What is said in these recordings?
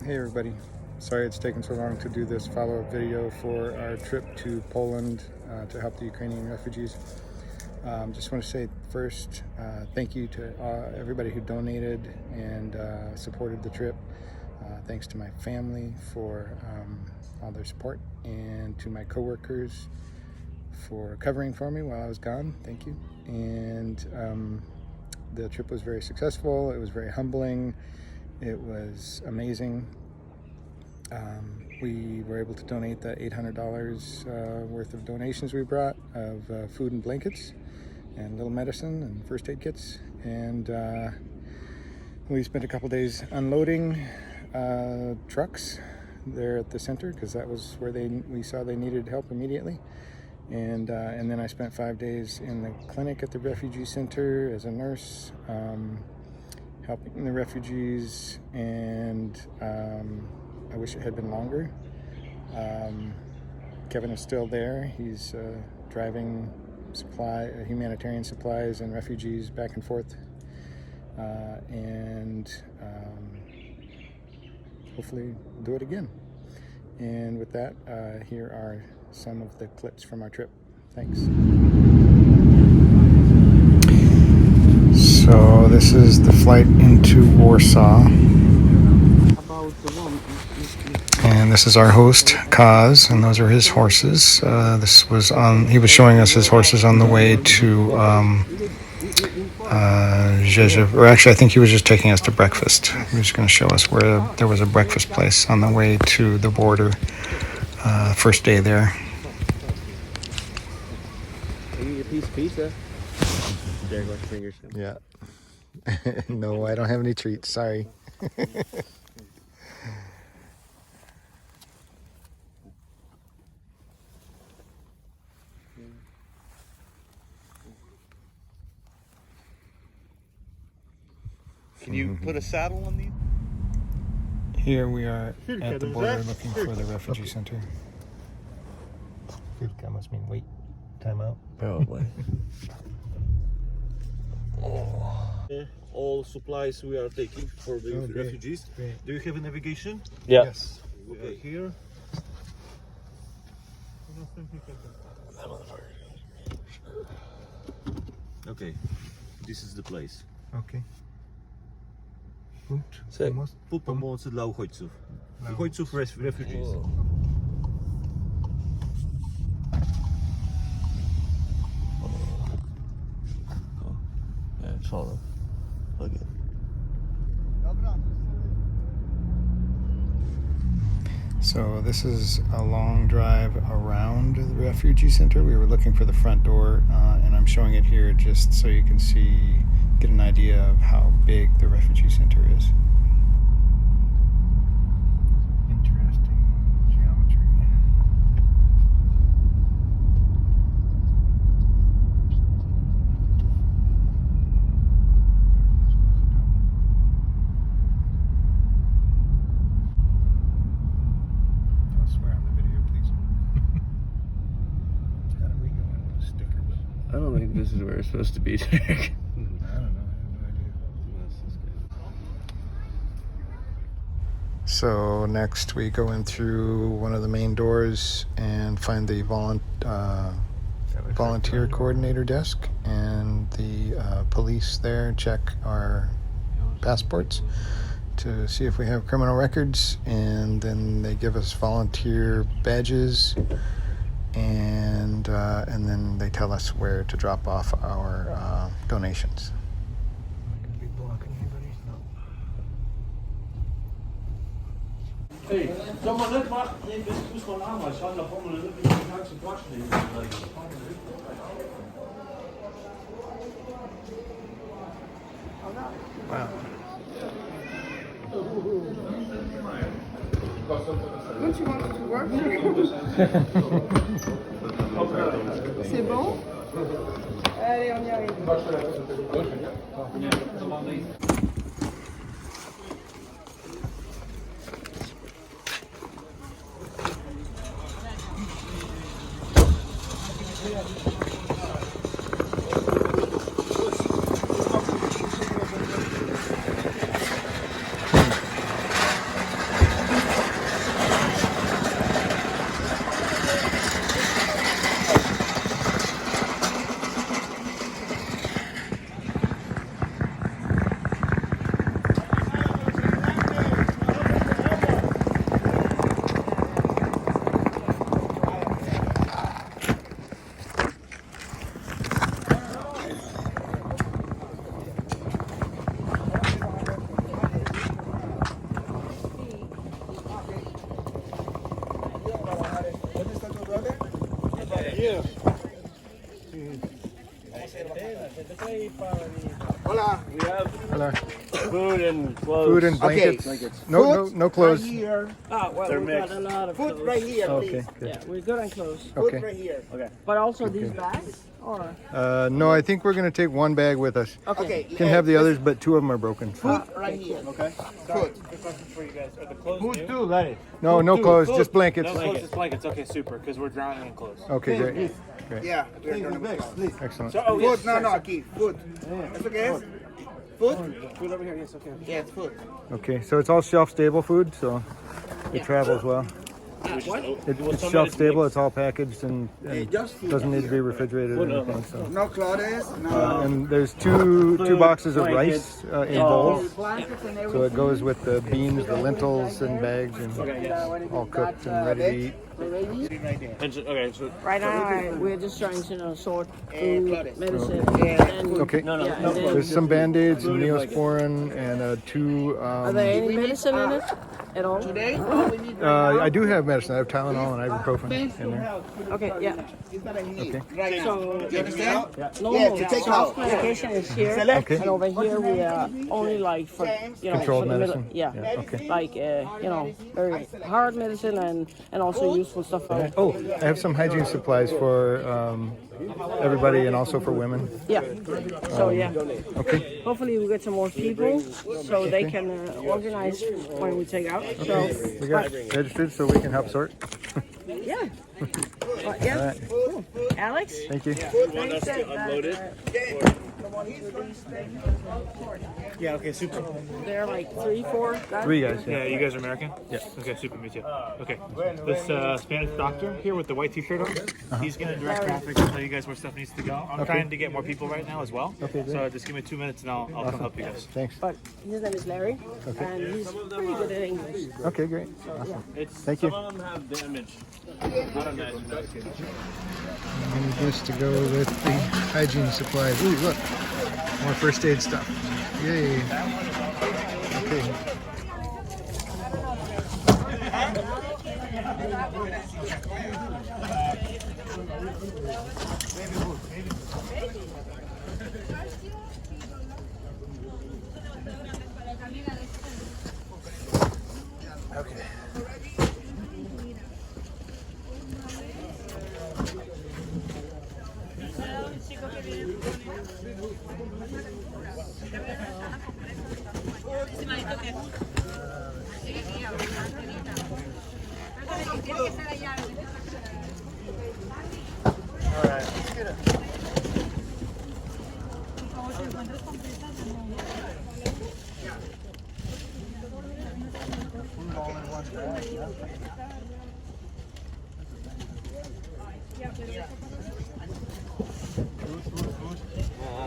Hey everybody, sorry it's taken so long to do this follow-up video for our trip to Poland to help the Ukrainian refugees. Just want to say first, thank you to everybody who donated and supported the trip. Thanks to my family for all their support, and to my coworkers for covering for me while I was gone. Thank you. And the trip was very successful. It was very humbling. It was amazing. We were able to donate the $800 worth of donations we brought of food and blankets and little medicine and first aid kits. And we spent a couple days unloading trucks there at the center, because that was where we saw they needed help immediately. And then I spent 5 days in the clinic at the refugee center as a nurse, helping the refugees, and I wish it had been longer. Kevin is still there. He's driving humanitarian supplies and refugees back and forth, and hopefully do it again. And with that, here are some of the clips from our trip. Thanks. So this is the flight into Warsaw. And this is our host, Kaz, and those are his horses. He was showing us his horses on the way to Rzeszów, or actually I think he was just taking us to breakfast. He was going to show us where there was a breakfast place on the way to the border, first day there. I need a piece of pizza. There goes fingers. Yeah. No, I don't have any treats, sorry. Can you put a saddle on these? Here we are at the border looking for the refugee center. That must mean wait, time out. Probably. All supplies we are taking for the refugees. Great. Do you have a navigation? Yeah. Yes. Okay, here. Okay, this is the place. Okay. Punkt pomocy dla uchodźców. Uchodźców, refugees. Yeah, it's all plug it. So this is a long drive around the refugee center. We were looking for the front door, and I'm showing it here just so you can get an idea of how big the refugee center is. Interesting geometry. Don't swear on the video, please. How do we go into the sticker? I don't think this is where it's supposed to be, Derek. I don't know. I have no idea. So next we go in through one of the main doors and find the volunteer coordinator desk, and the police there check our passports to see if we have criminal records, and then they give us volunteer badges, and then they tell us where to drop off our donations. Hey, zal maar net wachten. Nee, dus moest gewoon aan, maar zal nog gewoon een Duitse dwars nemen. Wow. Don't you want it to work? C'est bon? Allez, on y arrive. here. Hola. We have Hello. food and clothes. Food and blankets. No clothes. Right here. Oh, well, They're we got mixed. a lot of Food clothes. right here, please. Okay, good. Yeah, we're good on clothes. Food Okay. right here. But also these good. bags? Or? No, I think we're gonna take one bag with us. Okay. Can have the others, but two of them are broken. Food right here. Okay. Food. Good question for you guys. Are the clothes Food new? too, Larry. No, no clothes, just blankets. No clothes, just blankets. Okay, super. Because we're drowning in clothes. Okay, great. Yeah. We're gonna make Excellent. So, Food, yes, no, Aquí. Food. ¿Eso qué es? Food? Food over here. Yes, okay. Yes, food. Okay, so it's all shelf-stable food, so it travels well. It's shelf-stable. It's all packaged and Just food. doesn't need to be refrigerated or anything. So. No clothes, no. And there's two boxes of rice in bowls, Blankets and everything. so it goes with the beans, the lentils, and bags, and all cooked and ready to eat. Okay, so Right now, we're just trying to sort food, clothes. medicine, and Okay. no, yeah, and then- There's some Band-Aids and Neosporin and two. Are there any medicine in it at all? Today, I do have medicine. I have Tylenol and ibuprofen in there. Okay, yeah. it's what I need. Okay. Right. So You understand? normal to take soft out. medication is here, Okay. and over here we are only like for Controlled for the middle, medicine. yeah, Yeah, okay. like very hard medicine and also useful stuff for Oh, I have some hygiene supplies for everybody and also for women. yeah. So yeah, Okay. hopefully we get some more people so they can organize when we take out. So We got registered so we can help sort. yeah, yeah. All right. Cool. Alex, Thank you. want us to unload it? Yeah, okay, super. they're like 3, 4 guys. 3 guys. Yeah, Yeah. you guys are American? Yeah. Okay, super, me too. Okay. This Spanish doctor here with the white t-shirt on, he's going to direct traffic and tell you guys where stuff needs to go. I'm trying to get more people right now as well. Okay, great. So just give me 2 minutes and I'll come help you guys. Thanks. But his name is Larry, and he's pretty good at English. Okay, great. Awesome. Thank you. Some of them have damage. Not imagine that. And this to go with the hygiene supplies. Ooh, look. More first aid stuff. Yay. Okay. Okay.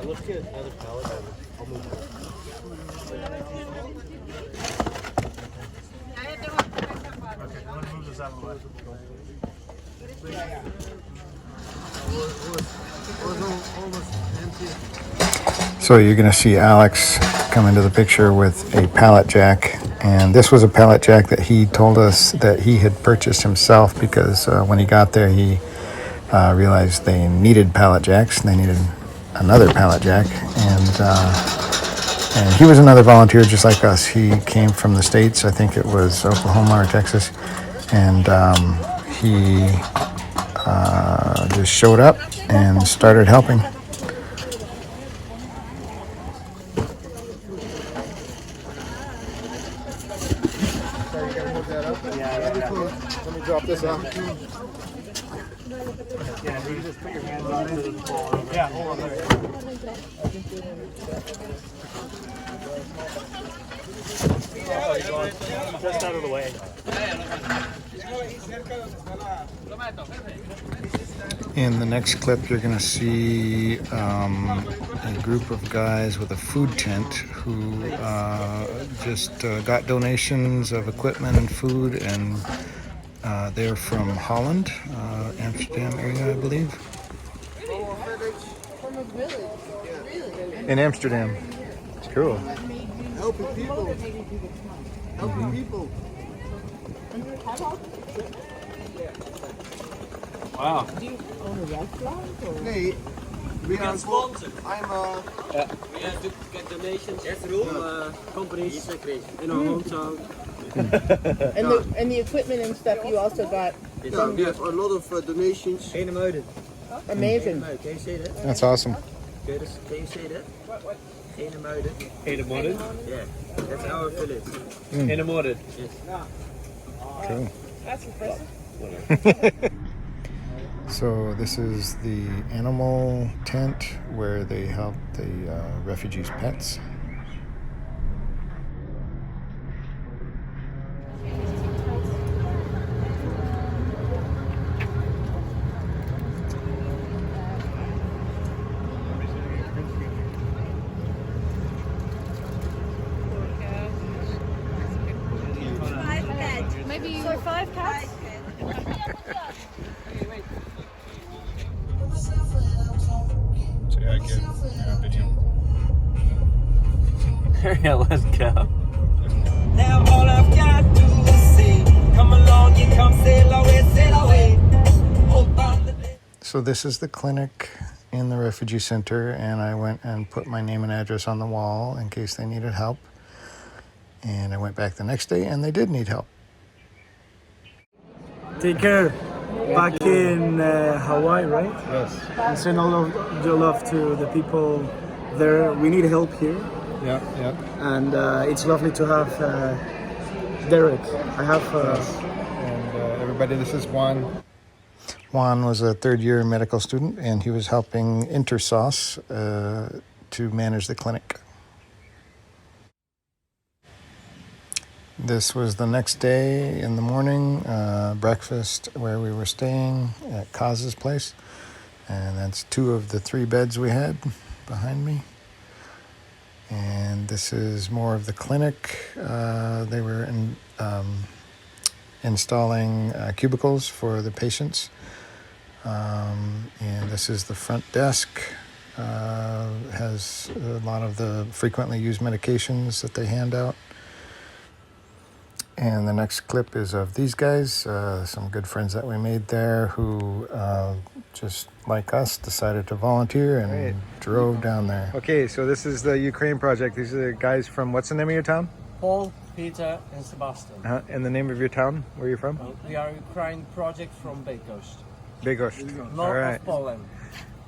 Let's get another pallet. I'll move So you're going to see Alex come into the picture with a pallet jack, and this was a pallet jack that he told us that he had purchased himself because when he got there he realized they needed pallet jacks and they needed another pallet jack, and he was another volunteer just like us. He came from the States, I think it was Oklahoma or Texas, and he just showed up and started helping. Let me drop this off. Yeah, you just put your hands on it and pull over. Yeah, hold on there. Just out of the way. In the next clip, you're going to see a group of guys with a food tent who just got donations of equipment and food, and they're from Holland, Amsterdam area, I believe. In Amsterdam. It's cool. Helping people. Helping people. Wow. Do you own a restaurant? Or? Nee, we are sponsored. I'm We have to get donations from companies in our hometown. And the equipment and stuff you also got. yeah, we have a lot of donations. Eenemuiden. Amazing. Can you say that? That's awesome. Can you say that? Eenemuiden. Eenemuiden? Yeah, that's our village. Eenemuiden. Yes. Cool. That's impressive. So this is the animal tent where they help the refugees' pets. Maybe so 5 cats. So yeah, get a video. Yeah, let's go. Now all I've got to say, come along, you come sail away. Hold on the day. So this is the clinic in the refugee center, and I went and put my name and address on the wall in case they needed help. And I went back the next day, and they did need help. Take care. Back in Hawaii, right? Yes. And send all of your love to the people there. We need help here, Yeah, yeah. and it's lovely to have Derek. I have. And everybody, this is Juan. Juan was a third-year medical student, and he was helping Intersauce to manage the clinic. This was the next day in the morning, breakfast where we were staying at Kaz's place. And that's 2 of the 3 beds we had behind me. And this is more of the clinic. They were installing cubicles for the patients. And this is the front desk. Has a lot of the frequently used medications that they hand out. And the next clip is of these guys, some good friends that we made there who, just like us, decided to volunteer and drove down there. Okay, so this is the Ukraine project. These are the guys from, what's the name of your town? Paul, Peter, and Sebastian. And the name of your town? Where are you from? We are a Ukraine project from Bydgoszcz, Bydgoszcz. All north right. of Poland.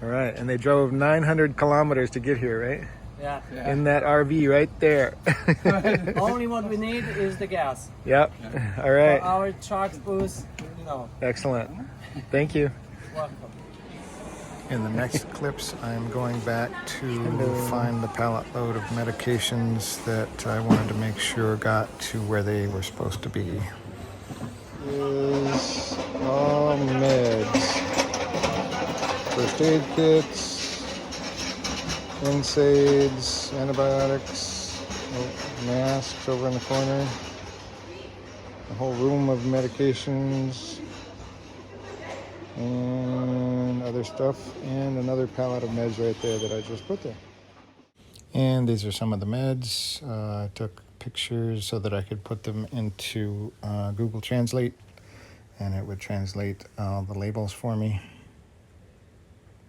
All right. And they drove 900 kilometers to get here, right? Yeah. In that RV right there. Only what we need is the gas. Yep. All right. For our trucks, bus, Excellent. Thank you. welcome. In the next clips, I'm going back to find the pallet load of medications that I wanted to make sure got to where they were supposed to be. Is all meds. First aid kits. NSAIDs, antibiotics, masks over in the corner, a whole room of medications, and other stuff, and another pallet of meds right there that I just put there. And these are some of the meds. I took pictures so that I could put them into Google Translate, and it would translate the labels for me.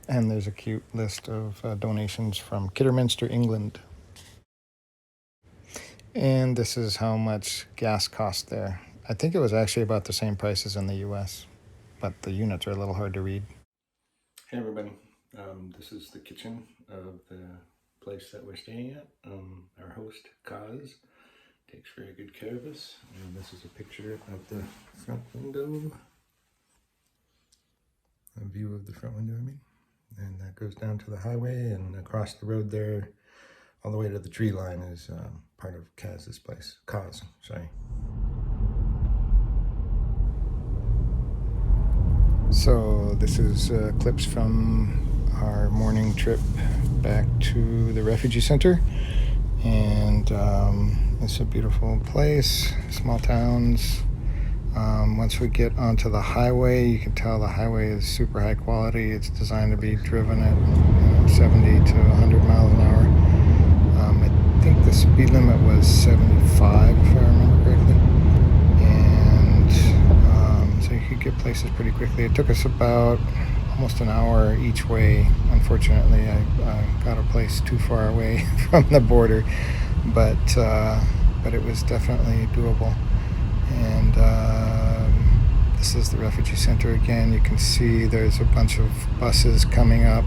And there's a cute list of donations from Kidderminster, England. And this is how much gas cost there. I think it was actually about the same price as in the US, but the units are a little hard to read. Hey everybody, this is the kitchen of the place that we're staying at. Our host, Kaz, takes very good care of us. And this is a picture of the front window. A view of the front window, I mean. And that goes down to the highway, and across the road there, all the way to the tree line, is part of Kaz's place. Kaz, sorry. So this is clips from our morning trip back to the refugee center. And it's a beautiful place, small towns. Once we get onto the highway, you can tell the highway is super high quality. It's designed to be driven at 70 to 100 miles an hour. I think the speed limit was 75, if I remember correctly. And so you could get places pretty quickly. It took us about almost an hour each way. Unfortunately, I got a place too far away from the border, but it was definitely doable. And this is the refugee center again. You can see there's a bunch of buses coming up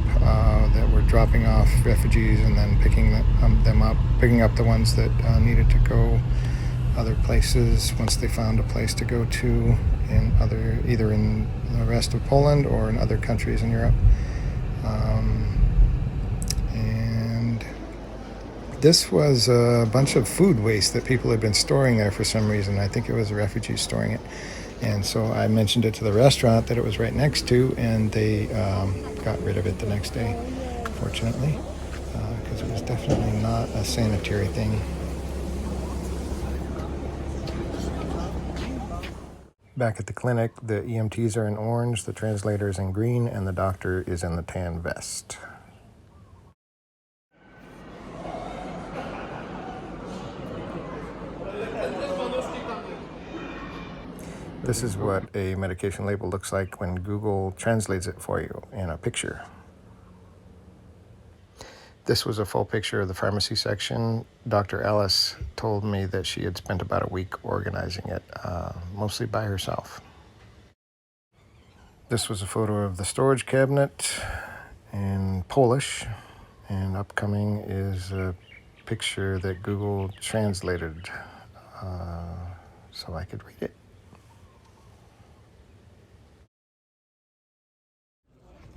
that were dropping off refugees and then picking them up, picking up the ones that needed to go other places once they found a place to go to in either in the rest of Poland or in other countries in Europe. And this was a bunch of food waste that people had been storing there for some reason. I think it was the refugees storing it. And so I mentioned it to the restaurant that it was right next to, and they got rid of it the next day, fortunately, because it was definitely not a sanitary thing. Back at the clinic, the EMTs are in orange, the translator is in green, and the doctor is in the tan vest. This is what a medication label looks like when Google translates it for you in a picture. This was a full picture of the pharmacy section. Dr. Ellis told me that she had spent about a week organizing it, mostly by herself. This was a photo of the storage cabinet in Polish, and upcoming is a picture that Google translated so I could read it.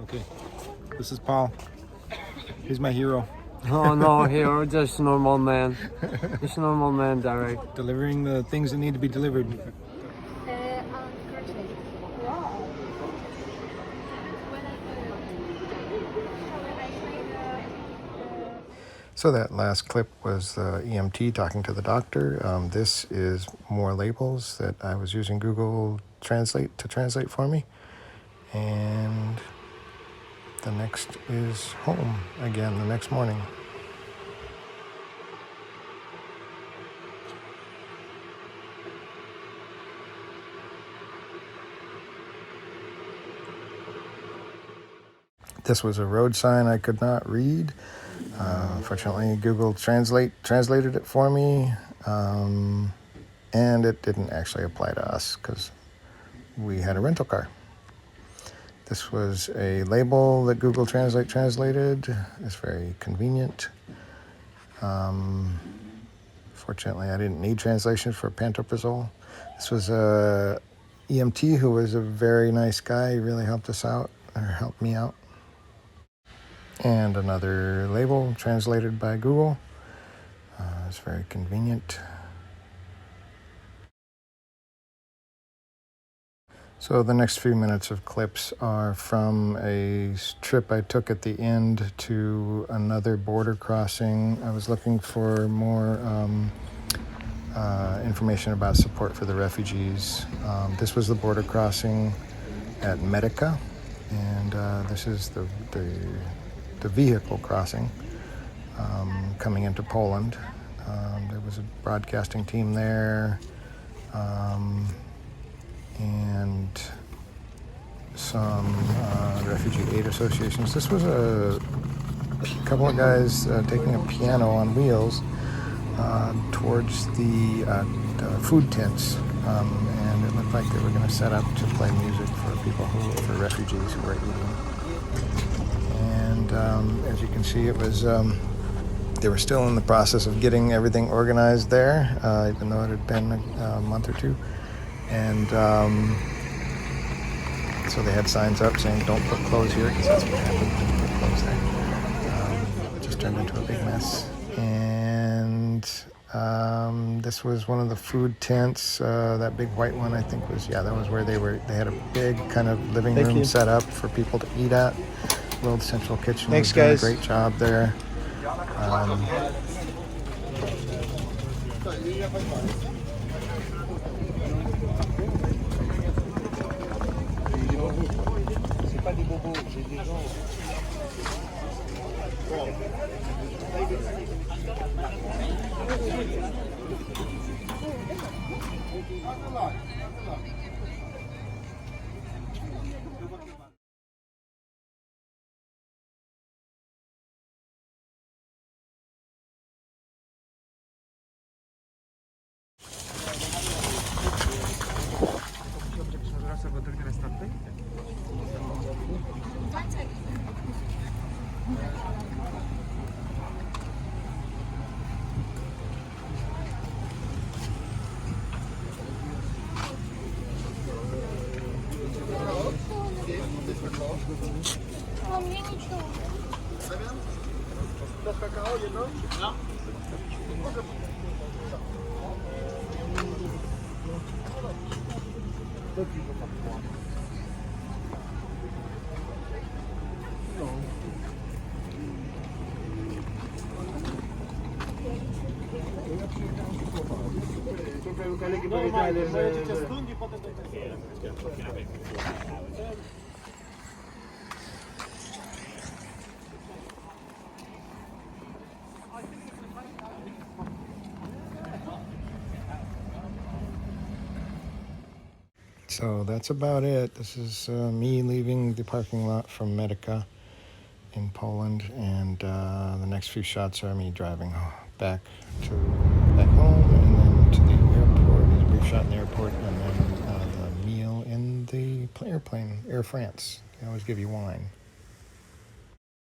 Okay, this is Paul. He's my hero. Oh no, hero, just normal man. Just normal man, Derek. Delivering the things that need to be delivered. So that last clip was the EMT talking to the doctor. This is more labels that I was using Google Translate to translate for me. And the next is home again the next morning. This was a road sign I could not read. Fortunately, Google translated it for me, and it didn't actually apply to us because we had a rental car. This was a label that Google Translate translated. It's very convenient. Fortunately, I didn't need translation for pantoprazole. This was a EMT who was a very nice guy. He really helped us out, or helped me out. And another label translated by Google. It's very convenient. So the next few minutes of clips are from a trip I took at the end to another border crossing. I was looking for more information about support for the refugees. This was the border crossing at Medica, and this is the vehicle crossing coming into Poland. There was a broadcasting team there, and some refugee aid associations. This was a couple of guys taking a piano on wheels towards the food tents, and it looked like they were going to set up to play music for for refugees who were eating. And as you can see, it was they were still in the process of getting everything organized there, even though it had been a month or two. And so they had signs up saying, "Don't put clothes here," because that's what happened when you put clothes there. It just turned into a big mess. And this was one of the food tents. That big white one, I think, that was where they had a big kind of living room set up for people to eat at. World Central Kitchen was doing a great job there. So that's about it. This is me leaving the parking lot from Medica in Poland, and the next few shots are me driving back home, and then to the airport. There's a brief shot in the airport, and then the meal in the airplane, Air France. They always give you wine.